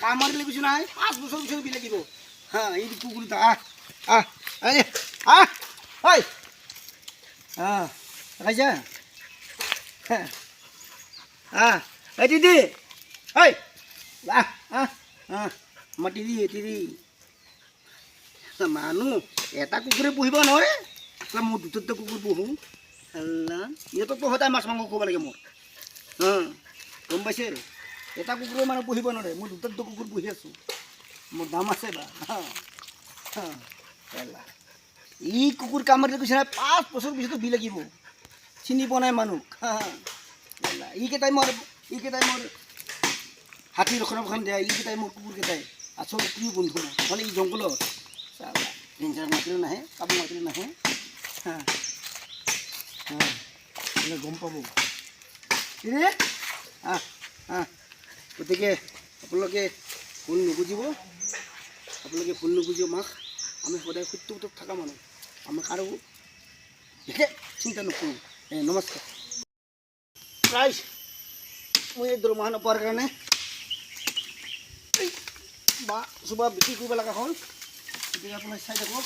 কামাৰিলে কিছু নাই 5 বছৰ পিছত বিল লাগিব হা এই কুকুৰটা ঐ খাইছা এই দিদি ঐ মাতি দি মানুহ এটা কুকুৰে পুহিব নোৱাৰে মোৰ দুটা কুকুৰ পুহোঁ ইহঁতকতো সদায় মাছ মাংস খুৱাব লাগে মোৰ গম পাইছে এটা কুকুৰে মানে পুহিব নোৱাৰে মোৰ দুটা কুকুৰ পুহি আছোঁ মোৰ দাম আছে বা ই কুকুৰ কামুৰিলে কৈছে নাই 5 বছৰ পিছতো বি লাগিব চিনি পোৱা নাই মানুহ এইকেইটাই মোৰ হাতী ৰক্ষণাবেক্ষণ দিয়া এইকেইটাই মোৰ কুকুৰকেইটাই আচল প্ৰিয় বন্ধু নহ'লে এই জংঘলত ডেঞ্জাৰ মাতিলেও নাহে কাপোৰ মাতিলেও নাহে গম পাব গতিকে আপোনালোকে ভুল নুবুজিব মাক আমি সদায় সত্যত থকা মানুহ আমাক আৰু বিশেষ চিন্তা নকৰোঁ নমস্কাৰ প্ৰাইজ মই এই দৰমহা নোপোৱাৰ কাৰণে বা চুবা বিক্ৰী কৰিব লগা হ'ল গতিকে আপোনাৰ চাই থাকক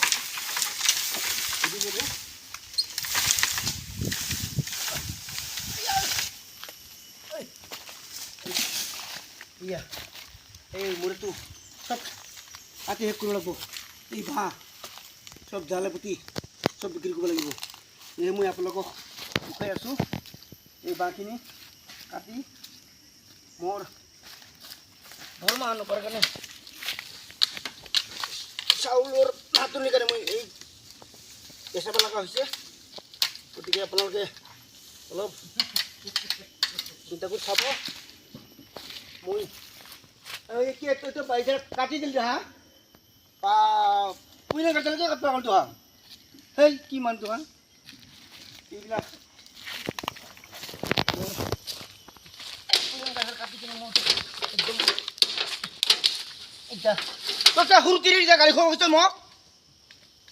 এই মুড়িটো চব কাটি শেষ কৰিব লাগিব এই বাঁহ চব জালে পুতি চব বিক্ৰী কৰিব লাগিব এই মই আপোনালোকক দেখুৱাই আছোঁ এই বাঁহখিনি কাটি মোৰ দৰমহা নোপোৱাৰ কাৰণে চাউলৰ নাটনিৰ কাৰণে মই এই বেচাব লগা হৈছে গতিকে আপোনালোকে অলপ চিন্তা কৰি চাব মই কি এইটো পইচা কাটি দিল হা পুইনে কাটিলে কাটবা কলটো হা সেই কি মানটো হা এইবিলাক কাটি কিনে মই একদম এতিয়া তই সৰু তিৰি যে গাড়ী খোৱা হৈছে মোক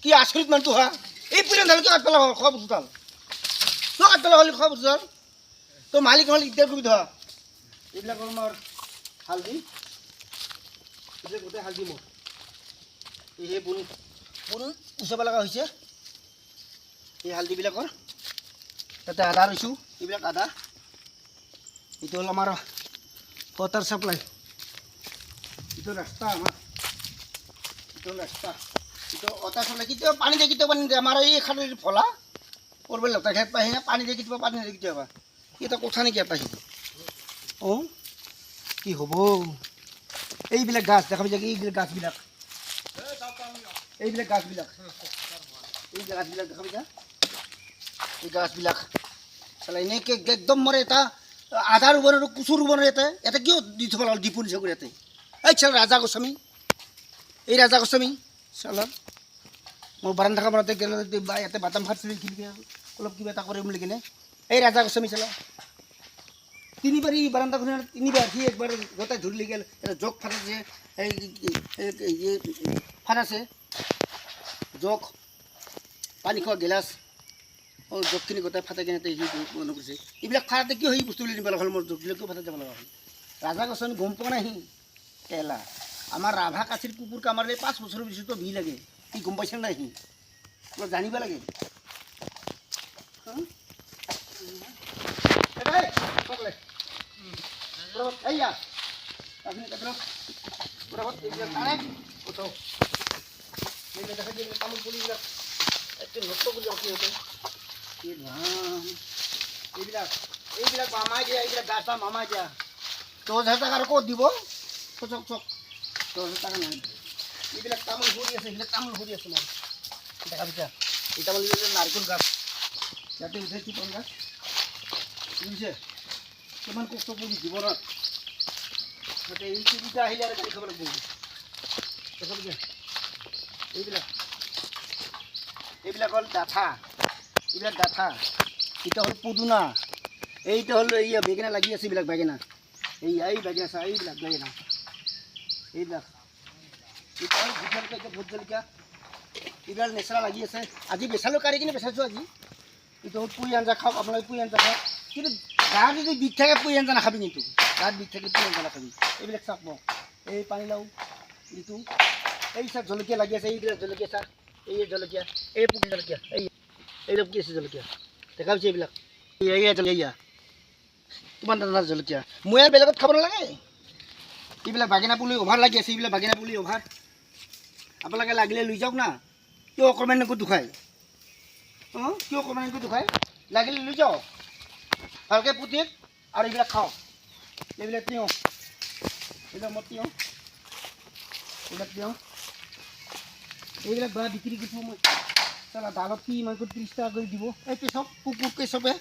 কি আচৰিত মানুহটো হা এই পুইনে ধানকে কাট পেলা খোৱা বস্তুডাল তই কাট পেলা হ'লে খোৱা বস্তুডাল তই মালিক নহ'লে দিগদাৰ কৰি ধৰা এইবিলাকৰ মোৰ হালধি গোটেই হালধি মোৰ এই বুন উচাব লগা হৈছে এই হালধিবিলাকৰ তাতে আদা লৈছোঁ এইবিলাক আদা এইটো হ'ল আমাৰ ৱাটাৰ ছাপ্লাই এইটো ৰাস্তা আমাৰ এইটো ৰাস্তা এইটো ৱাটাৰ ছাপ্লাই কেতিয়াবা পানী দিয়ে আমাৰ এই খালেৰ ফলা কৰবাৰ লতা খেত পাহি না পানী দিয়ে কেতিয়াবা পানী দিয়ে কেতিয়াবা এটা কথা নেকি এটা অঁ কি হ'ব এইবিলাক গাছ দেখা পাইছে এইবিলাক গাছবিলাক এই গাছবিলাক দেখা পাইছা এই গাছবিলাক চালা এনেকৈ একদম মৰে এটা আধা ৰুব নোৱাৰোঁ কুচু ৰুব নোৱাৰে এটা কিয় দি থ'ব লাগিব ডিপু নিচাকৈ ইয়াতে এই চাল ৰাজা গোস্বামী এই ৰাজা গোস্বামী চালা মোৰ বাৰান্দা খাবতে গেলে ইয়াতে বাটাম ফাটিছিল এইখিনিকে অলপ কিবা এটা কৰিম বুলি কিনে এই ৰাজা গোস্বামী চালা তিনিবাৰ এই বাৰান্দাখন তিনিবাৰ সি একবাৰ গোটাই ধৰি গেল এটা জগ ফাটাইছে ফাটাইছে জগ পানী খোৱা গিলাচ জগখিনি গোটাই ফাটাই কিনে সি বন্ধ কৰিছে এইবিলাক ফাটাতে কিয় সেই বস্তুবিলাক নিব লগা হ'ল মোৰ জগবিলাক কিয় ফাটাই যাব লগা হ'ল ৰাজা গোস্বামী গম পোৱা নাই সি কেলা আমাৰ ৰাভা কাঠিৰ কুকুৰ কামাৰিলে 5 বছৰৰ পিছতো ভি লাগে সি গম পাইছে নাই সি অলপ জানিব লাগে এইয়া আপনি কত বরাবর এইবিলাক আনে কোথাও এইবিলাক দেখা যায় তামোল পুলিবিলাক একটু নষ্ট কৰি কি হতে এই নাম এইবিলাক মামাই দিয়া এইবিলাক গাছা মামাই দিয়া 10,000 টাকা আর ক'ত দিব চক 10,000 টাকা নাই এইবিলাক তামোল ভৰি আছে এইবিলাক তামোল ভৰি আছে মই দেখা পাইছা এই তামোল নাৰকেল গাছ ইয়াতে উঠাইছি কোন গাছ বুঝছে কিমান কষ্ট কৰি জীৱনত তাতে এই সুবিধা আহিলে আৰু গাড়ী খাব লাগিব দেখা পাইছা এইবিলাক হ'ল ডাঠা এইবিলাক ডাঠা এটা হ'ল পুদুনা এইটা হ'ল এই বেঙেনা লাগি আছে এইবিলাক বেঙেনা এই বেঙেনা চা এইবিলাক বেঙেনা এইবিলাক এটা হ'ল ভোট জলকীয়া এইবিলাক নেচেৰা লাগি আছে আজি বেচালোঁ কাঢ়ি কিনে বেচাইছোঁ আজি এইটো হ'ল পুৰি আঞ্জা খাওক আপোনালোকে পুৰি আঞ্জা খাওক কিন্তু গাত যদি বিষ থাকে পুৰি আঞ্জা নাখাবি কিন্তু গাত বিষ থাকে পুৰি আঞ্জা নাখাবি এইবিলাক চাওক মোক এই পানীলাও এইটো এই চাক জলকীয়া লাগি আছে এইবিলাক জলকীয়া চাক এই জলকীয়া এই পুকি জলকীয়া এইবিলাক কি আছে জলকীয়া দেখা পাইছে এইবিলাক জলকীয়া কিমান দানা জলকীয়া মই আৰু বেলেগত খাব নালাগে এইবিলাক বাগিনা পুলি অভাৰ লাগি আছে এইবিলাক বাগিনা পুলি অভাৰ আপোনালোকে লাগিলে লৈ যাওক না কিয় অকণমান এনেকৈ দুখায় অঁ কিয় অকণমান এনেকৈ দুখায় লাগিলে লৈ যাওক ভালকৈ পুতিক আৰু এইবিলাক খাওক এইবিলাক তিয়ঁহ এইবিলাক মই তিয়ঁহ এইবিলাক তিয়ঁহ এইবিলাক বৰা বিক্ৰী কৰিছোঁ মই চালা দালত কি ইমান 30 টকা কৰি দিব এই কেঁচপ কুকুৰ কেঁচপে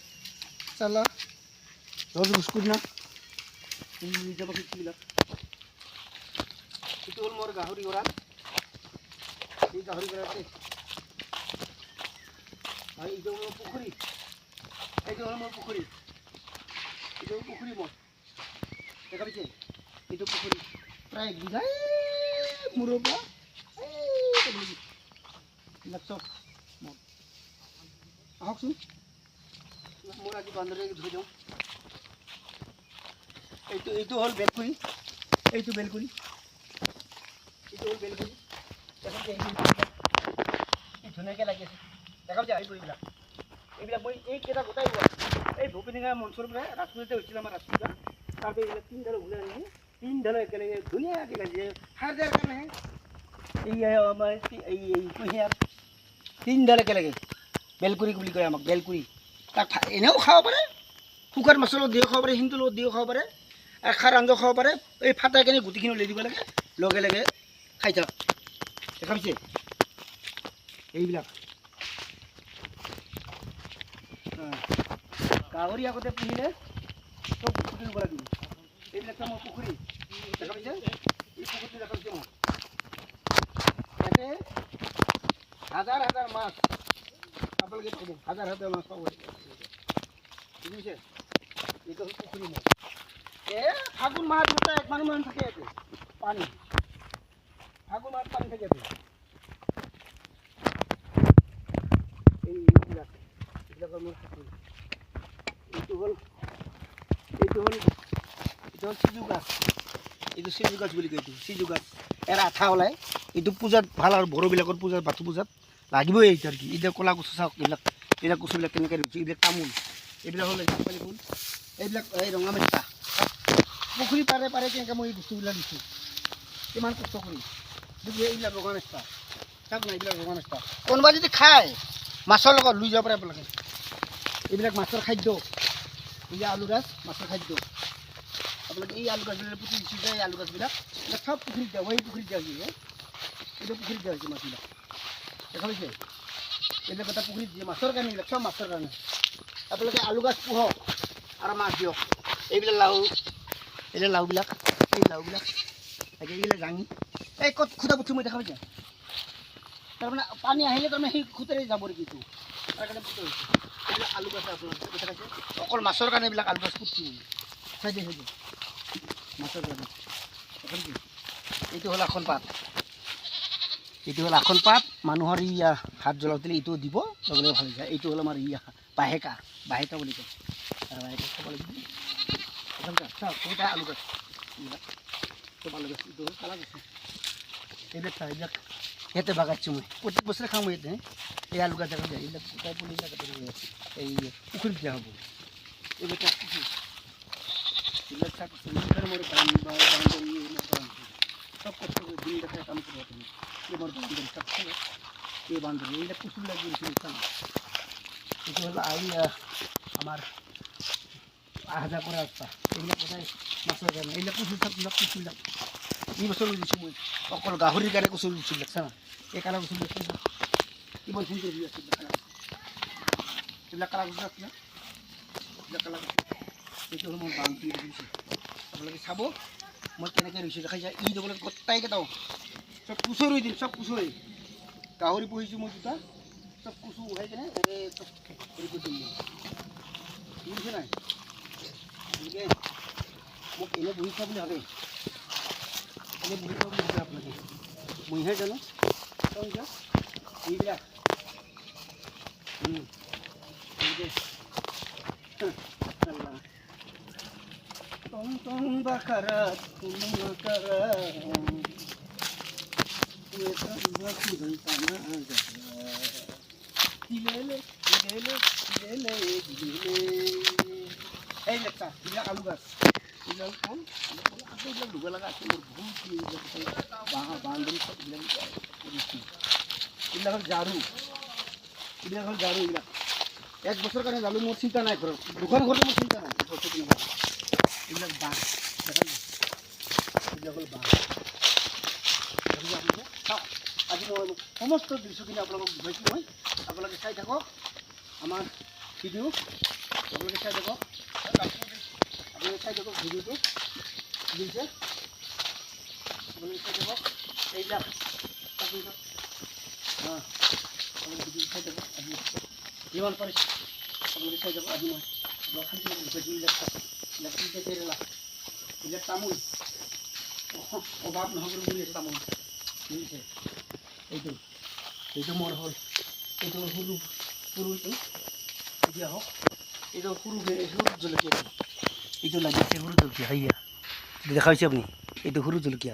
চালা ৰজ বিস্কুট না লৈ যাব সেইবিলাক এইটো হ'ল মোৰ গাহৰি গঁৰাল এই গাহৰি গঁৰালতে আৰু এইটো হ'ল মোৰ পুখুৰী এইটো হ'ল মোৰ পুখুৰী এইটো পুখুৰী মোৰ দেখা পাইছে এইটো পুখুৰী প্ৰায় 1 বিঘা মূৰৰ পৰা এইবিলাক চব মোৰ আহকচোন মোৰ আজি বান্দৰে ধৰি দিওঁ এইটো হ'ল বেলকুৰি এইটো বেলকুৰি এইটো হ'ল বেলকুৰি ধুনীয়াকৈ লাগি আছে দেখা পাইছে এইবিলাক মই এইকেইটা গোটাই লোৱা এই ভূপেনিঙা মঞ্চৰ পৰা ৰাজপুৰীতে হৈছিল আমাৰ ৰাজপুৰীয়া তাৰপৰা এইবিলাক 3ডাল ওলাই আনি 3ডাল একেলগে ধুনীয়াকৈ লাগিছে সাৰ দিয়াৰ কাৰণেহে এই আমাৰ এই কুঁহিয়াৰ 3ডাল একেলগে বেলকুৰি বুলি কয় আমাক বেলকুৰি তাক এনেও খাব পাৰে শুকান মাছৰ লগত দিও খাব পাৰে হিন্দুৰ লগত দিও খাব পাৰে আৰু খাৰ আঞ্জা খাব পাৰে এই ফাটাই কেনে গুটিখিনি উলিয়াই দিব লাগে লগে লগে খাই থাক দেখা পাইছে এইবিলাক গাহৰি আগতে পুহিলে চব পুখুৰী দিব লাগিব এইবিলাক মোৰ পুখুৰী দেখা পাইছে এই পুখুৰীটো দেখা পাইছে মই ইয়াতে হাজাৰ হাজাৰ মাছ আপোনালোকে পাব হাজাৰ হাজাৰ মাছ পাব বুজিছে এইটো হ'ল পুখুৰী মোৰ ফাগুন মাহত গোটেই 1 মাহ মান থাকে ইয়াতে পানী ফাগুন মাহত পানী থাকে ইয়াতে এইবিলাকৰ মোৰ পুখুৰী এইটো হ'ল সিজু গাছ এইটো সিজু গাছ বুলি কয় এইটো সিজু গাছ এৰা আঠা ওলায় এইটো পূজাত ভাল আৰু বড়োবিলাকৰ পূজাত বাথৌ পূজাত লাগিবই এইটো আৰু কি এতিয়া ক'লা কচু চাওক এইবিলাক কচুবিলাক কেনেকৈ ৰুইছে এইবিলাক তামোল এইবিলাক হ'ল জাপানী ফুল এইবিলাক এই ৰঙা মেষ্টা পুখুৰী পাৰে পাৰে কেনেকৈ মই এই বস্তুবিলাক দিছোঁ কিমান কষ্ট কৰি বুজিছে এইবিলাক ৰঙা মেষ্টা চাওক না এইবিলাক ৰঙা মেষ্টা কোনোবা যদি খায় মাছৰ লগত লৈ যাব পাৰে আপোনালোকে এইবিলাক মাছৰ খাদ্য এই যে আলু গাছ মাছৰ খাদ্য আপোনালোকে এই আলু গাছবিলাক পুতি দিছোঁ যে এই আলু গাছবিলাক এইবিলাক চব পুখুৰীত দিয়া এই পুখুৰীত দিয়া হৈছে এইটো পুখুৰীত দিয়া হৈছে মাছবিলাক দেখা পাইছে এইবিলাক এটা পুখুৰীত দিয়ে মাছৰ কাৰণে এইবিলাক চব মাছৰ কাৰণে আপোনালোকে আলু গাছ পোহক আৰু মাছ দিয়ক এইবিলাক লাওবিলাক এই লাওবিলাক এইবিলাক জাঙি এই ক'ত খুটা পুঠি মই দেখা পাইছে তাৰমানে পানী আহিলে তাৰমানে সেই খুটেৰে যাব নেকি তাৰ কাৰণে পুতি হৈছে এইবিলাক আলু গাছ আপোনালোকে দেখা পাইছে অকল মাছৰ কাৰণে এইবিলাক আলু গাছ পুতি চাই দিয়ে মাছৰ কাৰণে এইটো হ'ল আসন পাত মানুহৰ হাত জ্বলাওঁতে এইটো দিব লগে লগে ভাল যায় এইটো হ'ল আমাৰ বাহেকা বুলি কয় আৰু বাহেকা খাব লাগিব চাওক কেইটা আলু গাছ এইবিলাক চব আলু গাছ এইটো হ'ল কালা গাছ এইবিলাক চাওক এইবিলাক ইয়াতে বাগাইছোঁ মই প্ৰত্যেক বছৰে খাওঁ মই ইয়াতে এই আলু গাছ দেখা যায় এইবিলাক শুকাই পুলিবিলাক এই পুখুৰীত দিয়া হ'ব এইবিলাক পুখুৰী এইবিলাক চাওক মোৰ সব কষ্ট করে দিন দেখায় কাম করবো তুমি এই বড় বান্ধবী সব এই বান্ধবী এইটা কুসুম লাগিয়েছিল এটি হলো আমার আহাজা করে রাস্তা এইবিলাক কোথায় মাছের কাৰণে এইবিলাক কুচুল সববিলাক কুচুলবিলাক এই বছৰ দিছোঁ মই অকল গাহৰিৰ কাৰণে কুচুল দিছোঁ দেখছা না এই কালা কুচুল দেখছা কিমান সুন্দৰ হৈ আছে এইবিলাক কালা কুচুল আছে না এইবিলাক কালা এইটো হ'ল মোৰ বান্ধবী দিছোঁ আপোনালোকে চাব মই কেনেকৈ ৰুইছোঁ দেখাই যায় ই দিবলৈ গোটাইকেইটাও চব কুচু ৰুই দিম চব কুচু গাহৰি পুহিছোঁ মই দুটা চব কুচু উঠাই কেনে চব হেৰি কৰি দিম বুজিছে নাই গতিকে মোক এনে বহিছা বুলি ভাবে এনে বহিছা বুলি ভাবে আপোনালোকে মইহে জানো এইবিলাক tong tong bakarat kumakara wetan bakudai tanah agara dilele dilele dilele dilele এই লেখা এইবিলাক আলু গাছ এইবিলাক কাম আকৌ এইবিলাক ধুব লগা আছে মোৰ বহুত বান্ধি চব এইবিলাক ঝাৰু এইবিলাক এক বছৰ কাৰণে ঝাৰু মোৰ চিন্তা নাই ঘৰত দুখন ঘৰতো মোৰ চিন্তা নাই এইবিলাক বাঁহ দেখা নাই এইবিলাক হ'ল বাঁহ চাওক আজি মই সমস্ত দৃশ্যখিনি আপোনালোকক দেখুৱাইছোঁ মই আপোনালোকে চাই থাকক আমাৰ ভিডিঅ' আপোনালোকে চাই থাকক আপোনালোকে চাই থাকক ভিডিঅ'টো বুজিছে আপোনালোকে চাই থাকক এইবিলাক আপোনালোকে ভিডিঅ' চাই থাকক আজি যিমান পাৰিছে আপোনালোকে চাই থাকক আজি মই এইবিলাক তামোল অভাৱ নহ'ব বুলি আছে তামোল বুজিছে এইটো মোৰ হ'ল এইটো সৰু সৰুটো এতিয়া হওক এইটো সৰু জলকীয়া এইটো লাগিছে সৰু জলকীয়া হাইয়া দেখা হৈছে আপুনি এইটো সৰু জলকীয়া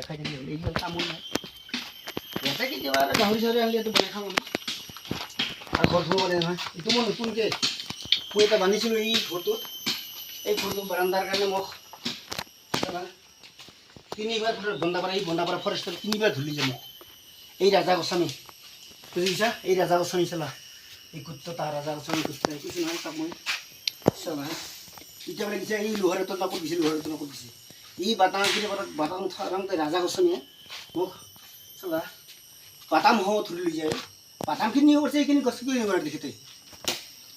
খাই থাকিলে হ'ল এইবিলাক তামোল নাই ইয়াতে কেতিয়াবা গাহৰি চাহৰি আনিলে এইটো বনাই খাওঁ আমি আৰু ঘৰ থ'ব পাৰে নহয় এইটো মই নতুনকৈ মই এটা বান্ধিছিলোঁ এই ঘৰটো বাৰান্দাৰ কাৰণে মোক তিনিবাৰ বন্দাপাৰা ফৰেষ্টৰ তিনিবাৰ ধৰিলে মোক এই ৰাজা গোস্বামী বুজিছা এই ৰাজা গোস্বামী চালা এই কুত্ততা ৰাজা গোস্বামী কুত্তা কিছু নহয় তাক মই চালা এতিয়া মানে দিছে এই লোহাৰটো নাকত দিছে এই বাটামখিনি বাটাম থাকোঁতে ৰাজা গোস্বামীয়ে মোক চালা বাটাম হওঁ ধৰি লৈ যায় বাটামখিনি নিব পাৰিছে এইখিনি গছ কিয় নিব পাৰে তেখেতে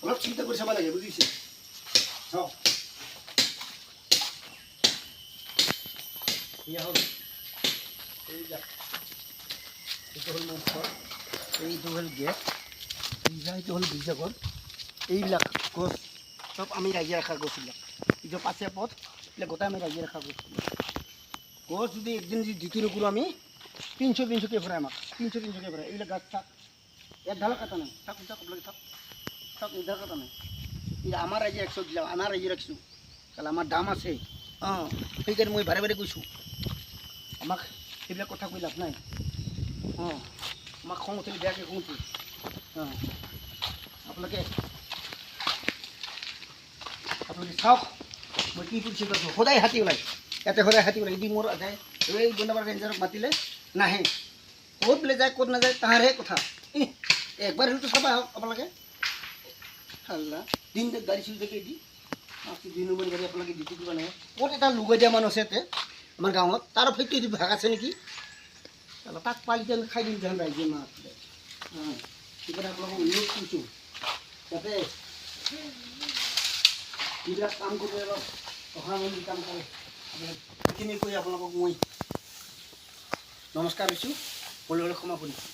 অলপ চিন্তা কৰি চাব লাগে বুজিছে চাওক এয়া হ'ল এইবিলাক এইটো হ'ল মোৰ ঘৰ এইটো হ'ল গেট এইটো হ'ল গীৰ্জাঘৰ এইবিলাক গছ চব আমি ৰাইজে ৰখা গছবিলাক এইটো পাছে পথ এইবিলাক গোটেই আমি ৰাইজে ৰখা গছ যদি একদিন যদি দ্বিতীয় নকৰোঁ আমি 300কে ভৰাই আমাক 300কে ভৰাই এইবিলাক গাছ থাক এক ঢাল কাটা নাই থাক আপোনালোকে থাক এক ঢাল কাটা নাই এতিয়া আমাৰ ৰাইজে ৰাখিছোঁ আমাৰ ৰাইজে ৰাখিছোঁ কাৰণ আমাৰ দাম আছে অঁ সেইকাৰণে মই বাৰে কৈছোঁ আমাক সেইবিলাক কথা কৈ লাভ নাই অঁ আমাক খং উঠিলে বেয়াকৈ খং উঠে অঁ আপোনালোকে চাওক মই কি পৰিস্থিতি আছোঁ সদায় হাতী ওলাই ইয়াতে সদায় হাতী ওলাই যদি মোৰ যায় এই বন্দাপাৰা ৰেঞ্জাৰক মাতিলে নাহে ক'ত বোলে যায় ক'ত নাযায় তাহাৰহে কথা একবাৰ হ'লেতো চাবা হওক আপোনালোকে হাল্লা দিন গাড়ী চলি থাকে দি 2 নম্বৰ গাড়ী আপোনালোকে দি দিব নাহে ক'ত এটা লুগাই দিয়া মানুহ আছে ইয়াতে আমাৰ গাঁৱত তাৰ ফেক্টৰী ভাগ আছে নেকি তাক পালিতে আমি খাই দিম যেন ৰাইজে মা আছিলে সেইকাৰণে আপোনালোকক অনুৰোধ কৰিছোঁ যাতে এইবিলাক কাম কৰি অলপ সহানুভূতি কাম কৰে সেইখিনি কৈ আপোনালোকক মই নমস্কাৰ দিছোঁ সকলোৰে ক্ষমা কৰিছোঁ